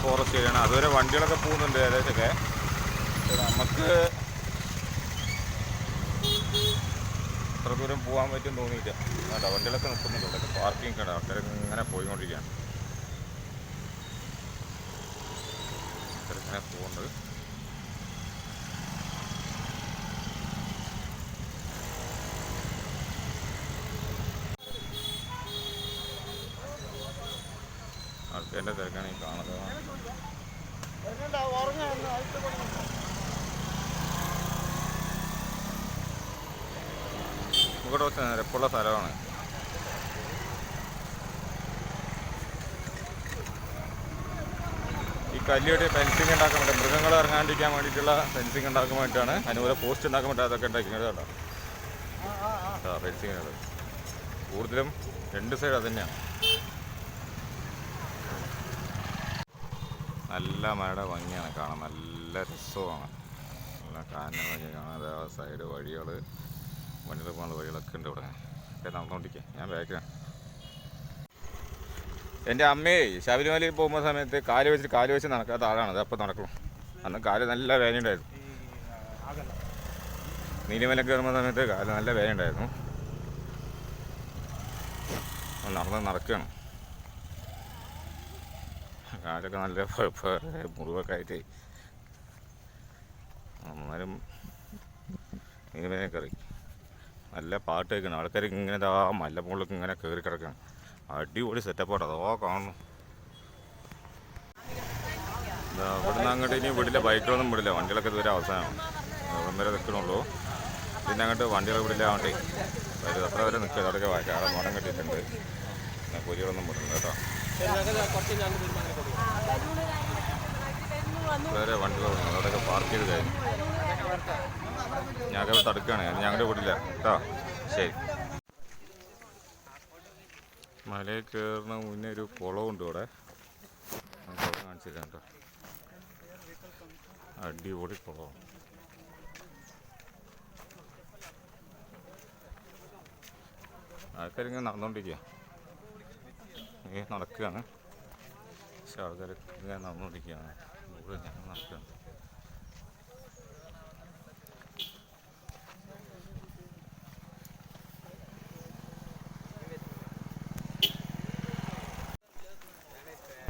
Forest ഏരിയയാണ്. അതുവരെ വണ്ടികളൊക്കെ പോകുന്നുണ്ട് ഏകദേശമൊക്കെ. നമുക്ക് അത്ര ദൂരം പോകാൻ പറ്റും തോന്നിയില്ല. വേണ്ട, വണ്ടികളൊക്കെ നിൽക്കുന്നുണ്ട്. ഇവിടെയൊക്കെ പാർക്കിംഗ് ഉണ്ട്. ആൾക്കാർ ഇങ്ങനെ പോയിക്കൊണ്ടിരിക്കുകയാണ്. ഇങ്ങനെ പോകുന്നത് ആൾക്കാരുടെ തിരക്കാണ് ഈ കാണുന്നത്. ഇവിടെ വെച്ച് നിരപ്പുള്ള സ്ഥലമാണ്. ഈ കല്ലുകെട്ടി ഫെൻസിങ് ഉണ്ടാക്കാൻ വേണ്ടി, മൃഗങ്ങൾ ഇറങ്ങാണ്ടിരിക്കാൻ വേണ്ടിയിട്ടുള്ള ഫെൻസിങ് ഉണ്ടാക്കാൻ വേണ്ടിയിട്ടാണ്. അതുപോലെ പോസ്റ്റ് ഉണ്ടാക്കാൻ വേണ്ടി അതൊക്കെ ഉണ്ടാക്കുന്നത് കേട്ടോ. ഫെൻസിങ്ങുകൾ കൂടുതലും 2 സൈഡ് അത് തന്നെയാണ്. നല്ല മഴയുടെ ഭംഗിയാണ് കാണാൻ, നല്ല രസമാണ്. നല്ല കാന ഭംഗി കാണാൻ. അതേ സൈഡ് വഴികൾ, വണ്ടികൾ പോകുന്ന വഴികളൊക്കെ ഉണ്ട് ഇവിടെ. നടന്നുകൊണ്ടിരിക്കുക. ഞാൻ ബാക്കിലാണ്. എൻ്റെ അമ്മയെ ശബരിമലയിൽ പോകുന്ന സമയത്ത് കാല് വെച്ച് നടക്കാത്ത ആളാണ്. അത് അപ്പം നടക്കും. അന്ന് കാല് നല്ല വേദനയുണ്ടായിരുന്നു. നീലിമല കയറുന്ന സമയത്ത് കാല് നല്ല വേദനയുണ്ടായിരുന്നു. നടക്കുകയാണ്. കാലൊക്കെ നല്ല മുറിവൊക്കെ ആയിട്ട് അന്നേരം നീലിമല കയറി. നല്ല പാട്ട് കേൾക്കണം. ആൾക്കാർ ഇങ്ങനെ ആ മലമുകളിലൊക്കെ ഇങ്ങനെ കയറി കിടക്കണം. അടിപൊളി സെറ്റപ്പാണ്. അതോ കാണുന്നു. ഇവിടുന്ന് അങ്ങോട്ട് ഇനി വിടില്ല, ബൈക്കിലൊന്നും വിടില്ല. വണ്ടികളൊക്കെ ഇതുവരെ അവസാനമാണ്. ഇവിടം വരെ നിൽക്കണുള്ളൂ. പിന്നെ അങ്ങോട്ട് വണ്ടികൾ വിടില്ല. വേണ്ടേ അത്ര വരെ നിൽക്കുക. അവിടെയൊക്കെ വായിക്കാതെ മണം കെട്ടിയിട്ടുണ്ട്. പൊരികളൊന്നും വിടുന്നില്ല കേട്ടോ. വേറെ വണ്ടികൾ അവിടെയൊക്കെ പാർക്ക് ചെയ്ത് കഴിഞ്ഞു. ഞങ്ങൾ തടുക്കുകയാണ്. ഞങ്ങളുടെ വിടില്ല കേട്ടോ. ശരി. മലയിൽ കയറുന്ന മുന്നേ ഒരു കുളമുണ്ട് ഇവിടെ. കുളം കാണിച്ചില്ല കേട്ടോ. അടിപൊളി കുളമാണ്. ആൾക്കാരിങ്ങനെ നടന്നുകൊണ്ടിരിക്കുക. നടക്കുകയാണ്. പക്ഷെ ആൾക്കാർ ഇങ്ങനെ നടന്നുകൊണ്ടിരിക്കുകയാണ്. ഞങ്ങൾ നടക്കുകയാണ്.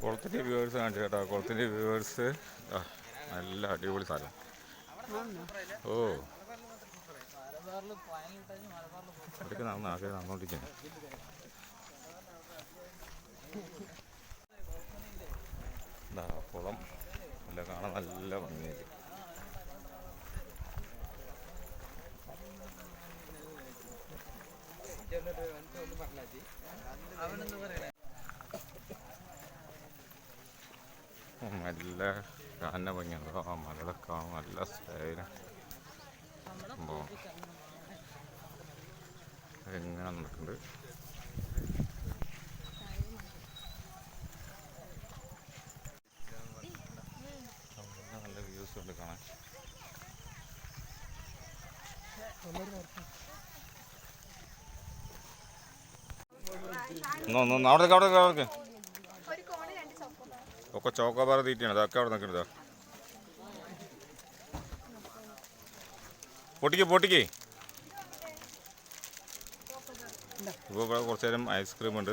കുളത്തിൻ്റെ വ്യൂവേഴ്സ് കാണിച്ചു കേട്ടോ. കുളത്തിൻ്റെ വ്യൂവേഴ്സ് നല്ല അടിപൊളി സ്ഥലം. ഓ അവിടേക്ക് നടന്നുകൊണ്ടിരിക്കുകയാണ്. കുളം നല്ല കാണാൻ നല്ല ഭംഗിയായി. നല്ല കാന ഭംഗിയാണ്. ആ മലയുടെ കാണാൻ നല്ല സ്റ്റൈല്. എങ്ങനെ നടക്കുന്നുണ്ട്. നല്ല വ്യൂസ് ഉണ്ട് കാണാൻ. അവിടെ ഒക്കെ ചോക്കോബാർ തീറ്റിയാണ്. അതൊക്കെ അവിടെ നിൽക്കുന്നത്. പൊട്ടിക്ക് ഇപ്പോൾ ഇവിടെ കുറച്ച് നേരം ഐസ്ക്രീം ഉണ്ട്.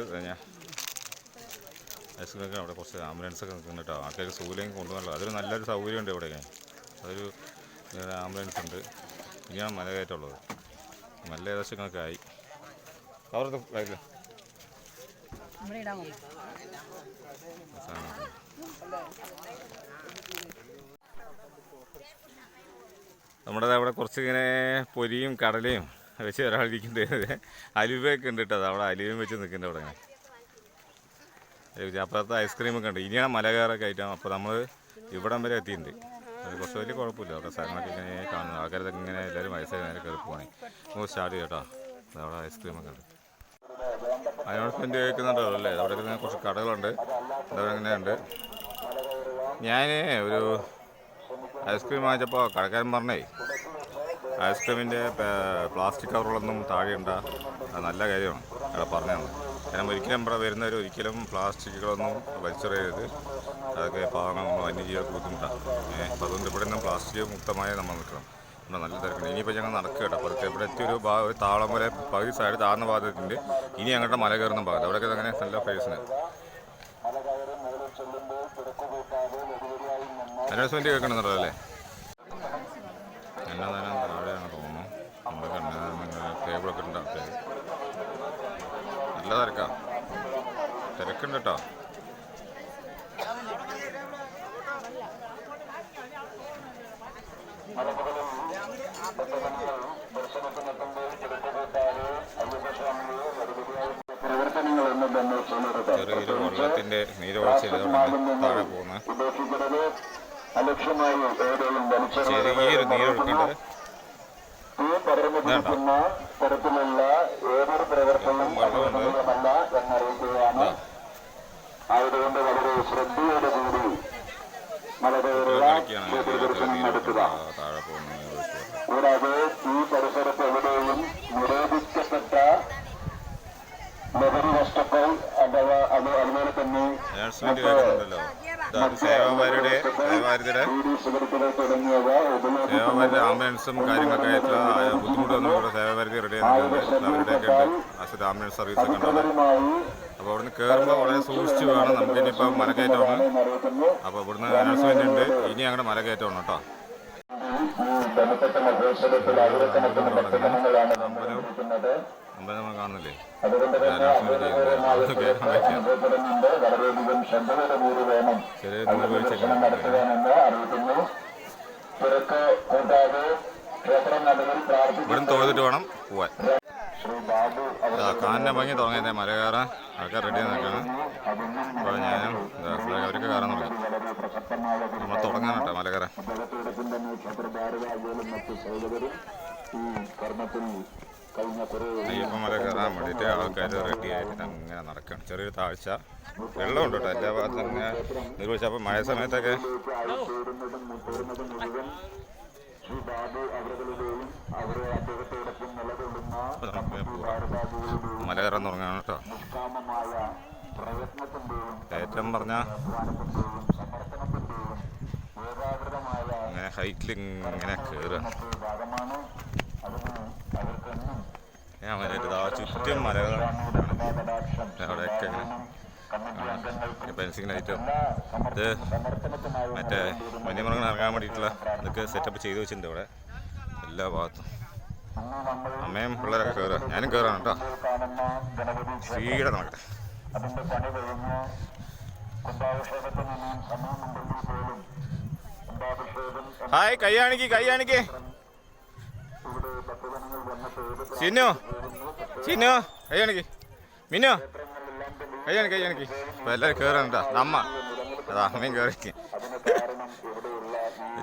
ഐസ്ക്രീമൊക്കെ അവിടെ കുറച്ച് ആംബുലൻസൊക്കെ നിൽക്കുന്നുണ്ട് കേട്ടോ. ആൾക്കാർക്ക് സൂര്യയും കൊണ്ടുപോകാനുള്ള അതൊരു നല്ലൊരു സൗകര്യമുണ്ട് ഇവിടെയൊക്കെ. അതൊരു ആംബുലൻസ് ഉണ്ട്. ഇനിയാണ് മല കയറ്റമുള്ളത്. നല്ല ഏകദേശങ്ങളൊക്കെ ആയി. കവറത്ത് ബാക്കിൽ നമ്മുടെ അവിടെ കുറച്ച് ഇങ്ങനെ പൊരിയും കടലയും വെച്ച് ഒരാളിരിക്കുന്നുണ്ട്. അലുവയൊക്കെ ഉണ്ട് കേട്ടോ. അവിടെ അലുവയും വെച്ച് നിൽക്കുന്നുണ്ട് അവിടെ ഇങ്ങനെ. അപ്പുറത്ത് ഐസ്ക്രീമൊക്കെ ഉണ്ട്. ഇനിയാണ് മല കയറൊക്കെ ആയിട്ടാണ്. അപ്പോൾ നമ്മൾ ഇവിടം വരെ എത്തിയിട്ടുണ്ട്. അത് കുറച്ച് വലിയ കുഴപ്പമില്ല. അവിടെ സ്ഥലങ്ങളൊക്കെ ഇങ്ങനെ കാണുന്നു. ആൾക്കാരൊക്കെ ഇങ്ങനെ എല്ലാവരും വയസ്സായി നേരെ കയറി പോകണേ. നമുക്ക് സ്റ്റാർട്ട് ചെയ്യാം കേട്ടോ. അവിടെ ഐസ്ക്രീമൊക്കെ ഉണ്ട്. അനൗൺസ്മെൻറ്റ് കേൾക്കുന്നുണ്ടോ അല്ലേ? അവിടെ കുറച്ച് കടകളുണ്ട്. അതവിടെ അങ്ങനെയുണ്ട്. ഞാൻ ഒരു ഐസ്ക്രീം വാങ്ങിച്ചപ്പോൾ കടക്കാരൻ പറഞ്ഞേ ഐസ്ക്രീമിൻ്റെ പ്ലാസ്റ്റിക് കവറുകളൊന്നും താഴെയുണ്ട. അത് നല്ല കാര്യമാണ് അവിടെ പറഞ്ഞത്. കാരണം ഒരിക്കലും ഇവിടെ വരുന്നവർ ഒരിക്കലും പ്ലാസ്റ്റിക്കുകളൊന്നും വലിച്ചെറിയരുത്. അതൊക്കെ പാവങ്ങൾ വന്യജീവികൾക്ക് ബുദ്ധിമുട്ടാണ്. അപ്പോൾ അതുകൊണ്ട് ഇവിടെ നിന്നും പ്ലാസ്റ്റിക് മുക്തമായി നമ്മൾ നിൽക്കണം. ഇവിടെ നല്ല തിരക്കുണ്ട്. ഇനിയിപ്പോൾ ഞങ്ങൾ നടക്കുക കേട്ടോ. പുറത്ത് ഇവിടെ എത്തിയൊരു ഒരു താളം പോലെ പകുതി സൈഡ് താഴ്ന്ന ഭാഗത്തുണ്ട്. ഇനി അങ്ങോട്ട് മല കയറുന്ന ഭാഗത്ത് അവിടെയൊക്കെ അങ്ങനെ നല്ല ഫേസിന് അനൗൺസ്മെൻറ്റ് കേൾക്കണമെന്നുണ്ടോ അല്ലേ? എന്നാ താഴെയാണ് തോന്നുന്നു. നമ്മുടെ ടേബിളൊക്കെ ഉണ്ട് ആൾക്കാർ. നല്ല തിരക്കുണ്ട് കേട്ടോ. ചെറിയൊരു വെള്ളത്തിൻ്റെ നീരൊഴിച്ചില്ല താഴെ പോകുന്നത്. ചെറിയൊരു നീരൊഴുക്കുണ്ട്. ആയതുകൊണ്ട് വളരെ ശ്രദ്ധയോടെ കൂടി താഴെ പോകുന്നത്. കൂടാതെ ഈ പരിസരത്ത് എവിടെയും നിരോധിക്കപ്പെട്ട ലഹരി വസ്തുക്കൾ അഥവാ അതുപോലെ തന്നെ സേവാഭാരതിയുടെ ആംബുലൻസും കാര്യങ്ങളൊക്കെ ആയിട്ടുള്ള ബുദ്ധിമുട്ടൊന്നും ഇവിടെ സേവാഭാരതി റെഡി ആകുന്നുണ്ട്. അവരുടെയൊക്കെ ഉണ്ട് ആംബുലൻസ് സർവീസൊക്കെ ഉണ്ടാവും. അപ്പോൾ ഇവിടുന്ന് കയറുമ്പോൾ വളരെ സൂക്ഷിച്ച് വേണം. നമുക്ക് ഇനിയിപ്പോൾ മലക്കയറ്റമാണ്. അപ്പോൾ ഇവിടുന്ന് അനൗൺസ്മെൻ്റ് ഉണ്ട്. ഇനി അങ്ങോട്ട് മലക്കയറ്റമാണ് കേട്ടോ. അമ്പലം നമ്മൾ കാണുന്നില്ലേ? ചെറിയ ഇവിടുന്ന് തൊഴുതിട്ട് വേണം പോവാൻ. കാലിൻ്റെ ഭംഗി തുടങ്ങിയത് മല കയറാൻ ആൾക്കാർ റെഡിയായി നിൽക്കുകയാണ്. അപ്പോൾ ഞാനും അവർക്ക് കയറാൻ തുടങ്ങി. നമ്മൾ തുടങ്ങാൻ കേട്ടോ മല കയറാൻ. അയ്യപ്പൻ മല കയറാൻ വേണ്ടിയിട്ട് ആൾക്കാർ റെഡി ആയിട്ട് അങ്ങനെ നടക്കുകയാണ്. ചെറിയൊരു താഴ്ച വെള്ളമുണ്ട് കേട്ടോ എല്ലാ ഭാഗത്തും അങ്ങനെ നിർവഹിച്ചു. അപ്പോൾ മഴ സമയത്തൊക്കെ മല കയറാൻ തുടങ്ങാണ് കേട്ടോ. കയറ്റം പറഞ്ഞാൽ ഇങ്ങനെ ഹൈറ്റിൽ ഇങ്ങനെ കയറുക. ഞാൻ മലയിട്ട് ചുറ്റും മലകളാണ്. അവിടെയൊക്കെ ഇങ്ങനെ ഫെൻസിങ് ലൈറ്റും ഇത് മറ്റേ വന്യമൃഗങ്ങൾ ഇറങ്ങാൻ വേണ്ടിയിട്ടുള്ള ഇതൊക്കെ സെറ്റപ്പ് ചെയ്ത് വെച്ചിട്ടുണ്ട് ഇവിടെ എല്ലാ ഭാഗത്തും. അമ്മയും പിള്ളേരൊക്കെ കയറുക. ഞാനും കയറാണ് കേട്ടോ. സ്പീഡ് നടക്കട്ടെ. ഹായ് കയ്യാണിക്ക് ചിന്നു കയ്യാണിക്ക് മിന്നു കയ്യാണിക്ക്. അപ്പോൾ എല്ലാവരും കയറാണ് കേട്ടോ. അമ്മ അതാ അമ്മയും കയറി.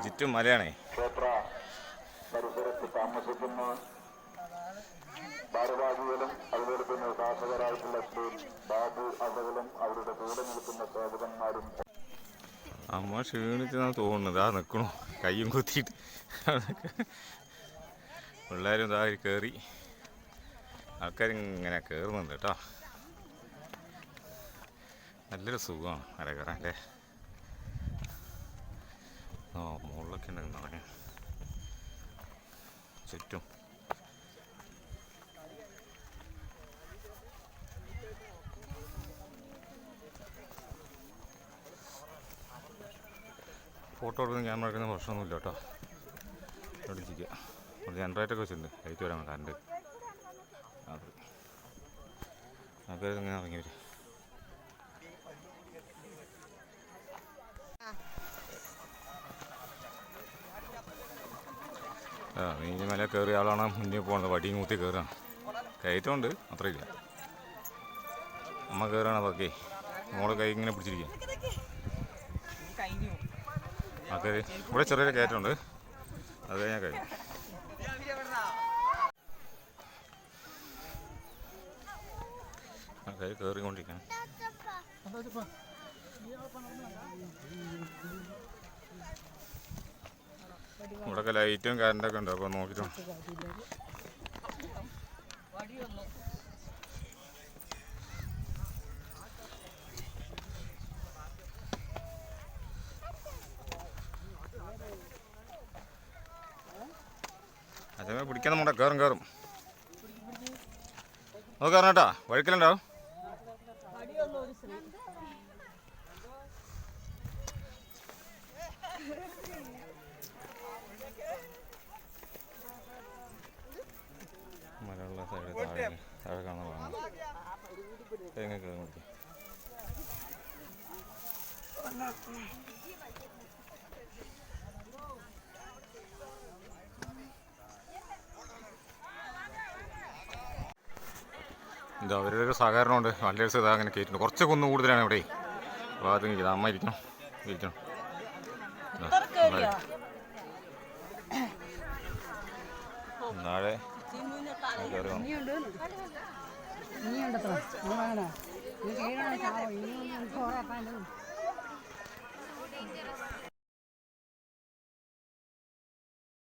ചുറ്റും മലയാണേ. പരിസരത്ത് താമസിക്കുന്ന ഭാരവാഹികളും അതുപോലെ തന്നെ ഉപാസകരായിട്ടുള്ള ബാബു അവകളും അവരുടെ കൂടെ നിൽക്കുന്ന സേവകന്മാരും. അമ്മ ക്ഷീണിച്ചെന്നാണ് തോന്നുന്നത്. ആ നിൽക്കണു കയ്യും കുത്തിയിട്ട്. പിള്ളേരും ഇതാ കയറി. ആൾക്കാരിങ്ങനെ കയറുന്നുണ്ട് കേട്ടോ. നല്ലൊരു സുഖമാണ് മല കയറാൻ അല്ലേ. മുകളിലൊക്കെ ഉണ്ടെങ്കിൽ നടക്കാൻ ചുറ്റും. ഫോട്ടോ എടുക്കുന്ന ക്യാമറ എടുക്കുന്ന പ്രശ്നമൊന്നുമില്ല കേട്ടോ. അടിച്ചിരിക്കുക. ഒരു ജനറേറ്ററൊക്കെ വെച്ചിട്ടുണ്ട്. ലൈറ്റ് വരാൻ കറണ്ട്. അത് ആൾക്കാർ ഇങ്ങനെ ഇറങ്ങി വരും. നീ മല കയറിയ ആളാണ് മുന്നിൽ പോകുന്നത്. വടിയും കൂത്തി കയറുകയാണ്. കയറ്റമുണ്ട് അത്രയില്ല. അമ്മ കയറുകയാണ്. ബാക്കി മോള് കൈ ഇങ്ങനെ പിടിച്ചിരിക്കുക. ആൾക്കാർ ഇവിടെ ചെറിയൊരു കയറ്റമുണ്ട്. അത് കഴിഞ്ഞാൽ കഴിഞ്ഞു. ആൾക്കാർ കയറിക്കൊണ്ടിരിക്കുകയാണ്. ഇവിടെയൊക്കെ ലൈറ്റും കറണ്ടൊക്കെ ഉണ്ട്. അപ്പോൾ നോക്കിയിട്ടുണ്ട്. പിടിക്കുന്ന മുണ്ട കയറും അത് കയറണം കേട്ടാ, വഴുക്കലുണ്ടാവും. മലയുള്ള സൈഡ് താഴെ കാണുന്നതാണ് തേങ്ങ കയറി. ഇത് അവരുടെ ഒരു സഹകരണമുണ്ട്. വണ്ടിയേഴ്സ് ഇതാ അങ്ങനെ കയറ്റുന്നുണ്ട്. കുറച്ച് കുന്ന് കൂടുതലാണ് ഇവിടെ. ഭാഗത്ത് നിൽക്കുന്നത്. അമ്മ ഇരിക്കണം. നാളെ കയറി